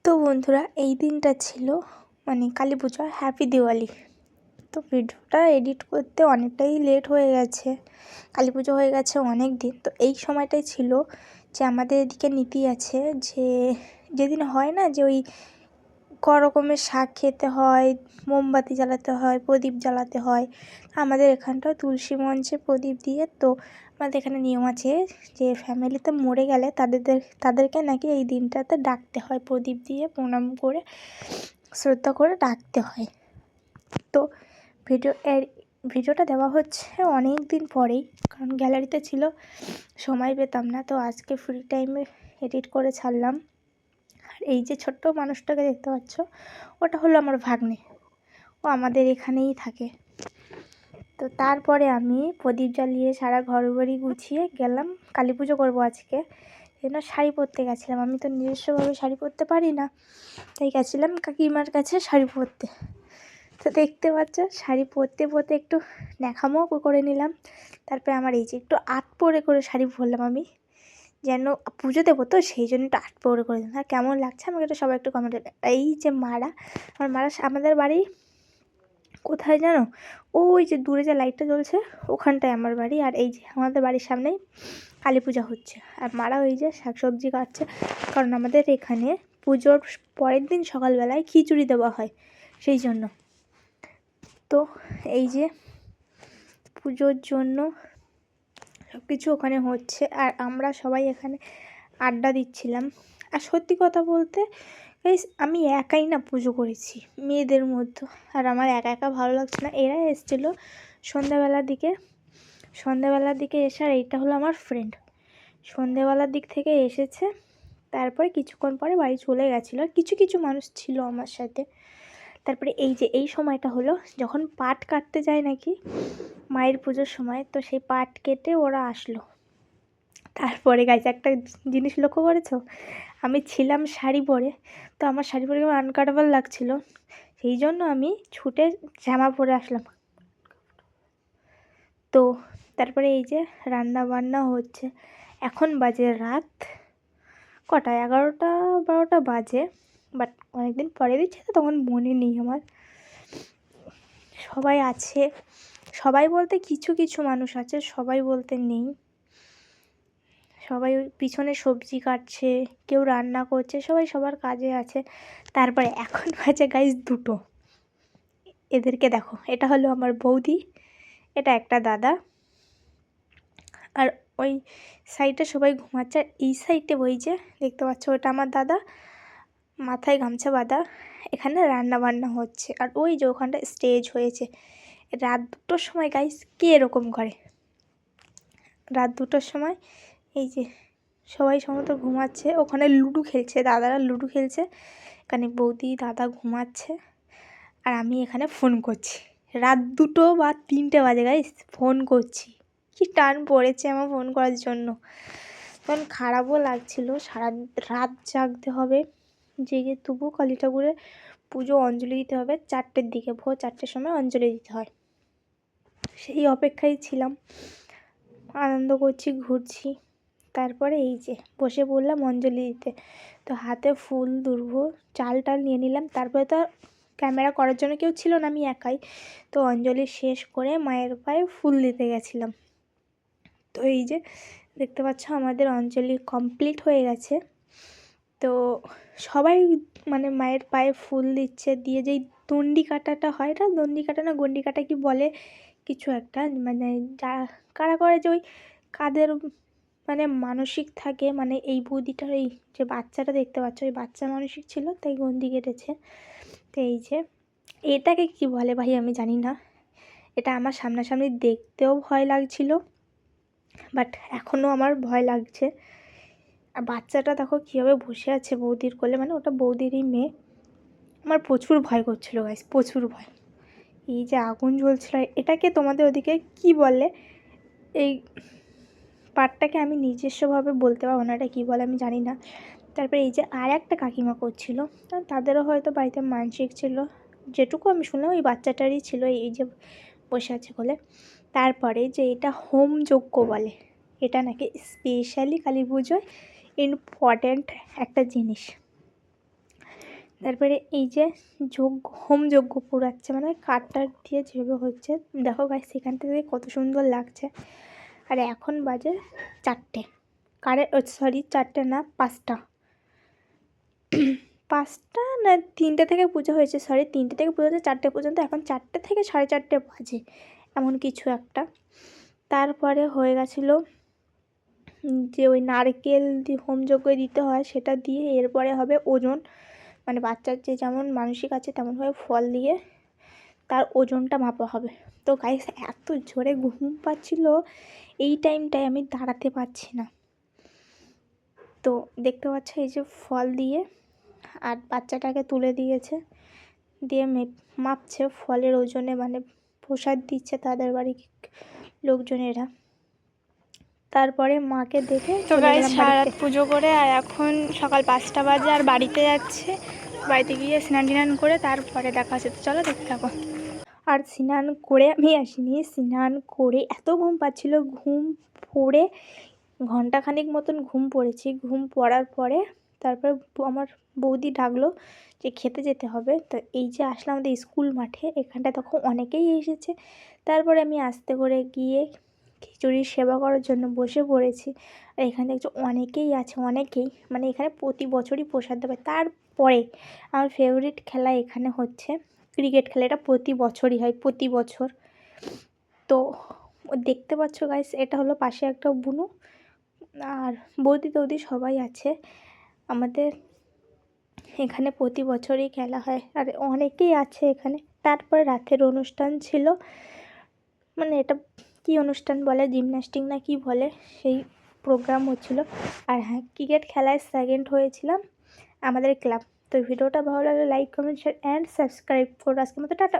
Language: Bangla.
তো বন্ধুরা, এই দিনটা ছিল কালী পুজো, হ্যাপি দিওয়ালি। তো ভিডিওটা এডিট করতে অনেকটাই লেট হয়ে গেছে, কালী পুজো হয়ে গেছে অনেক দিন। তো এই সময়টাই ছিল যে আমাদের এদিকে নীতি আছে যে যেদিন হয় না যে ওই ক রকমের শাক খেতে হয়, মোমবাতি জ্বালাতে হয়, প্রদীপ জ্বালাতে হয়। আমাদের এখানটাও তুলসী মঞ্চে প্রদীপ দিয়ে, তো আমাদের এখানে নিয়ম আছে যে ফ্যামিলিতে মরে গেলে তাদেরকে নাকি এই দিনটাতে ডাকতে হয়, প্রদীপ দিয়ে প্রণাম করে শ্রদ্ধা করে ডাকতে হয়। তো ভিডিওটা দেওয়া হচ্ছে অনেক দিন পরেই, কারণ গ্যালারিতে ছিল, সময় পেতাম না। তো আজকে ফ্রি টাইমে এডিট করে ছাড়লাম। আর এই যে ছোট্ট মানুষটাকে দেখতে পাচ্ছ, ওটা হলো আমার ভাগ্নে, ও আমাদের এখানেই থাকে। তো তারপরে আমি প্রদীপ জ্বালিয়ে সারা ঘর বাড়ি গুছিয়ে গেলাম কালী পুজো করবো আজকে। এই জন্য শাড়ি পরতে গেছিলাম। আমি তো নিজস্বভাবে শাড়ি পরতে পারি না, তাই গেছিলাম কাকিমার কাছে শাড়ি পরতে। তো দেখতে পাচ্ছ, শাড়ি পরতে পরতে একটু ন্যাকামো করে নিলাম। তারপরে আমার এই যে একটু আট পরে করে শাড়ি পরলাম আমি, যেন পুজো দেবো, তো সেই জন্য একটু আট পরে করে দিলাম। আর কেমন লাগছে আমাকে একটু সবাই একটু কমেন্টে। এই যে আমাদের বাড়ি কোথায় জানো, ওই যে দূরে যে লাইটটা জ্বলছে ওখানটায় আমার বাড়ি। আর এই যে আমাদের বাড়ির সামনেই কালী পূজা হচ্ছে, আর মারা ওই যে শাকসবজি কাটছে, কারণ আমাদের এখানে পুজোর পরের দিন সকালবেলায় খিচুড়ি দেওয়া হয়, সেই জন্য। তো এই যে পুজোর জন্য সব কিছু ওখানে হচ্ছে, আর আমরা সবাই এখানে আড্ডা দিচ্ছিলাম। আর সত্যি কথা বলতে আমি একাই না পুজো করেছি মেয়েদের মধ্যে, আর আমার একা একা ভালো লাগছে না। এরা এসেছিলো সন্ধ্যাবেলার দিকে এসে, আর এইটা হলো আমার ফ্রেন্ড, সন্ধ্যাবেলার দিক থেকে এসেছে। তারপরে কিছুক্ষণ পরে বাড়ি চলে গেছিলো। আর কিছু কিছু মানুষ ছিল আমার সাথে। তারপরে এই যে এই সময়টা হলো যখন পাট কাটতে যায় নাকি মায়ের পুজোর সময়, তো সেই পাট কেটে ওরা আসলো। তারপরে গাইজ একটা জিনিস লক্ষ্য করেছো, আমি ছিলাম শাড়ি পরে, তো আমার শাড়ি পরে আমার আনকাটেবল লাগছিল, সেই জন্য আমি ছুটে জামা পরে আসলাম। তো তারপরে এই যে রান্না বান্না হচ্ছে, এখন বাজে রাত কটা, 11টা 12টা বাজে, বাট অনেকদিন পরে দিচ্ছে তো তখন মনে নেই আমার। সবাই আছে, সবাই বলতে কিছু কিছু মানুষ আছে, সবাই বলতে নেই। সবাই পিছনে সবজি কাটছে, কেউ রান্না করছে, সবাই সবার কাজে আছে। তারপরে এখন বাজে গাইজ 2টো। এদেরকে দেখো, এটা হলো আমার বৌদি, এটা একটা দাদা, আর ওই সাইডে সবাই ঘুমাচ্ছে। আর এই সাইডে ওই যে দেখতে পাচ্ছ, ওটা আমার দাদা, মাথায় গামছা বাঁধা, এখানে রান্না বান্না হচ্ছে। আর ওই যে ওখানটা স্টেজ হয়েছে। রাত 2টোর সময় গাইজ কে এরকম করে? রাত 2টোর সময় এই যে সবাই সমস্ত ঘুমাচ্ছে, ওখানে লুডো খেলছে, দাদারা লুডো খেলছে, এখানে বৌদি দাদা ঘুমাচ্ছে, আর আমি এখানে ফোন করছি। রাত 2টো বা 3টে বাজে গাইস, ফোন করছি। কি টান পড়েছে আমার ফোন করার জন্য, তখন খারাপও লাগছিল। সারা রাত জাগতে হবে, জেগে তবু কালী ঠাকুরের পুজো অঞ্জলি দিতে হবে 4টের দিকে, ভোর 4টের সময় অঞ্জলি দিতে হয়। সেই অপেক্ষায় ছিলাম, আনন্দ করছি, ঘুরছি। তারপরে এই যে বসে পড়লাম অঞ্জলি দিতে। তো হাতে ফুল দুর্ব চাল টাল নিয়ে নিলাম। তারপরে তো ক্যামেরা করার জন্য কেউ ছিল না, আমি একাই। তো অঞ্জলি শেষ করে মায়ের পায়ে ফুল দিতে গেছিলাম। তো এই যে দেখতে পাচ্ছ আমাদের অঞ্জলি কমপ্লিট হয়ে গেছে। তো সবাই মায়ের পায়ে ফুল দিচ্ছে, দিয়ে যেই দণ্ডি কাটাটা হয়, এটা দণ্ডি কাটা না গণ্ডি কাটা কি বলে কিছু একটা, যারা কারা করে যে ওই কাদের মানসিক থাকে, এই বুদ্ধিটার, এই যে বাচ্চাটা দেখতে পাচ্ছ ওই বাচ্চা মানসিক ছিল, তাই গন্ডি কেটেছে। তো এই যে এটাকে কি বলে ভাই আমি জানি না, এটা আমার সামনাসামনি দেখতেও ভয় লাগছিল, বাট এখনও আমার ভয় লাগছে। আর বাচ্চাটা দেখো কীভাবে বসে আছে বৌদির কোলে, ওটা বৌদিরই মেয়ে। আমার প্রচুর ভয় করছিলো গাইস, প্রচুর ভয়। এই যে আগুন জ্বলছিল, এটাকে তোমাদের ওদিকে কি বলে, এই পাটটাকে আমি নিজস্বভাবে বলতে পারবো না, এটা কী বলে আমি জানি না। তারপরে এই যে আর একটা কাকিমা করছিল, তাদেরও হয়তো বাড়িতে মানসিক ছিল, যেটুকু আমি শুনলাম ওই বাচ্চাটারই ছিল, এই যে বসে আছে বলে। তারপরে যে এটা হোম যজ্ঞ বলে, এটা নাকি স্পেশালি কালী পুজোয় ইম্পর্ট্যান্ট একটা জিনিস। তারপরে এই যে হোম যজ্ঞ পুরাচ্ছে, মানে কাঠটা দিয়ে যেভাবে হচ্ছে দেখো গাইস, সেখান থেকে কত সুন্দর লাগছে। আর এখন বাজে 4টে, সরি 4টে না 5টা, 5টা না 3টে থেকে পুজো হয়েছে, সরি 3টে থেকে পুজো হচ্ছে 4টে পর্যন্ত, এখন 4টে থেকে 4:30 বাজে এমন কিছু একটা। তারপরে হয়ে গেছিলো যে ওই নারকেল দিয়ে হোমযজ্ঞে দিতে হয় সেটা দিয়ে, এরপরে হবে ওজন, মানে বাচ্চার যে যেমন মানসিক আছে তেমনভাবে ফল দিয়ে তার ওজনটা মাপা হবে। তো গাইস এত জোরে ঘুম পাচ্ছিল এই টাইমটায়, আমি দাঁড়াতে পারছি না। তো দেখতে পাচ্ছ এই যে ফল দিয়ে আর বাচ্চাটাকে তুলে দিয়েছে, দিয়ে মাপছে ফলের ওজনে, মানে প্রসাদ দিচ্ছে তাদের বাড়ির লোকজনেরা। তারপরে মাকে দেখে তো গাইস সারা রাত পুজো করে আর এখন সকাল 5টা বাজে আর বাড়িতে যাচ্ছে, বাড়িতে গিয়ে স্নান করে তারপরে দেখা হচ্ছে। তো চলো দেখতে থাকো। আর স্নান করে আমি আসিনি, স্নান করে এত ঘুম পাচ্ছিল, ঘুম পড়ে ঘন্টাখানিক মতন ঘুম পড়েছি। ঘুম পড়ার পরে তারপর আমার বৌদি ডাকলো যে খেতে যেতে হবে। তো এই যে আসলাম আমাদের স্কুল মাঠে, এখানটায় তখন অনেকেই এসেছে। তারপরে আমি আস্তে করে গিয়ে খিচুড়ির সেবা করার জন্য বসে পড়েছি। আর এখানে দেখছি অনেকেই আছে, অনেকেই, মানে এখানে প্রতি বছরই প্রসাদ দেবে। তারপরে আমার ফেভারিট খেলা এখানে হচ্ছে ক্রিকেট খেলা, এটা প্রতি বছরই হয়, প্রতি বছর। তো দেখতে পাচ্ছ গাইস, এটা হলো পাশে একটা বুনু আর বৌদি টৌদি সবাই আছে আমাদের এখানে, প্রতি বছরই খেলা হয় আর অনেকেই আছে এখানে। তারপর রাতের অনুষ্ঠান ছিল, মানে এটা কি অনুষ্ঠান বলে, জিমন্যাস্টিক না কি বলে, সেই প্রোগ্রাম হচ্ছিলো। আর হ্যাঁ, ক্রিকেট খেলায় সেকেন্ড হয়েছিলাম আমাদের ক্লাব। তো ভিডিওটা ভালো লাগলে like comment share and subscribe করো। আজকের মতো টাটা।